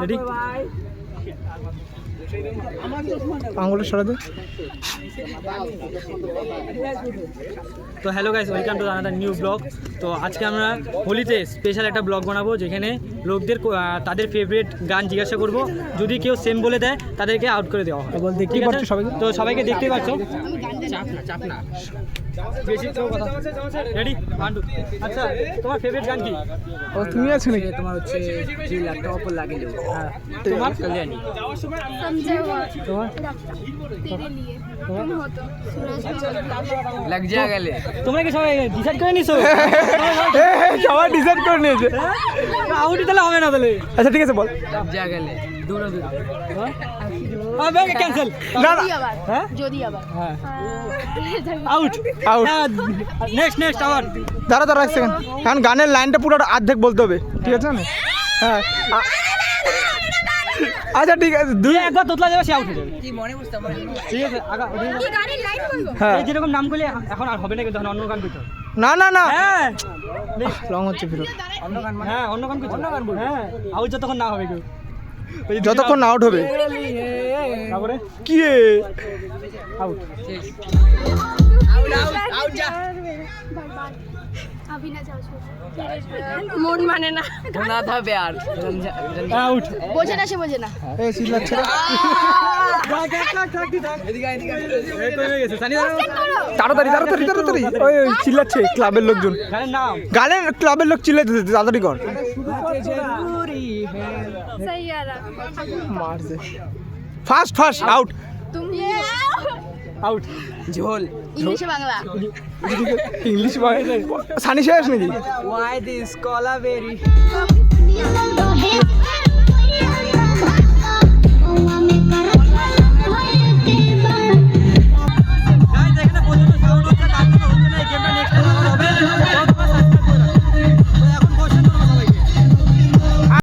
Ready আঙুলের সরাতে। তো hello guys, welcome to another new blog. তো আজকে আমরা হোলিতে স্পেশাল একটা ব্লগ বানাবো, যেখানে লোকদের তাদের ফেভারিট গান জিজ্ঞাসা করব। যদি কেউ সেম বলে দেয় তাদেরকে আউট করে দেওয়া হয়। ঠিক আছে, তো সবাইকে দেখতেই পাচ্ছ। চাপ না বেশি তো কথা। রেডি 1 2। আচ্ছা, তোমার ফেভারিট গান কি? ও তুমি আছো নাকি? তোমার হচ্ছে যে ল্যাপটপ লাগে লো। হ্যাঁ, তোমার কল্যাণী। তোমার লাগ যা গেলে। তোমরা কি সবাই ডিসাইড করে নিছো? সবাই ডিসাইড করে নিয়েছে। আউটই তাহলে হবে না তাহলে। আচ্ছা ঠিক আছে, বল। লাগ যা গেলে দূর দূর আবে ক্যান্সেল। না না, হ্যাঁ যদি আবার হ্যাঁ আউট আউট। নেক্সট আবার দাঁড়া এক সেকেন্ড, কারণ গানের লাইনটা পুরো অর্ধেক বলতে হবে, ঠিক আছে না? হ্যাঁ আচ্ছা ঠিক আছে, দুই একবার তোতলা যাবে, সে আউট হয়ে যাবে। কি মনে বুঝতে পারি ঠিক আছে, কি গানের লাইন বলবো? হ্যাঁ এই যেরকম নাম করলে এখন আর হবে না, কিন্তু অন্য গান করতে হবে। না না না, হ্যাঁ রং হচ্ছে ফিরো। হ্যাঁ অন্য গান করতে হবে। হ্যাঁ আউট যতক্ষণ না হবে কেউ, যতক্ষণ আউট হবে। তারপরে কি আউট। আউট যা মন মানে না, না থা প্যার। আউট। বোঝে না, সে বোঝে না। এই চিল্লাচ্ছে। তাড়াতাড়ি ওই চিল্লাচ্ছে ক্লাবের লোকজন। গানের নাম গানের ক্লাবের লোক চিল্লাইতেছে, তাড়াতাড়ি কর। মারছে। First out. তুমি আউট। ঝোল ইংলিশে বাংলা ইংলিশ সানি শেষ নাকি? Why this cola berry?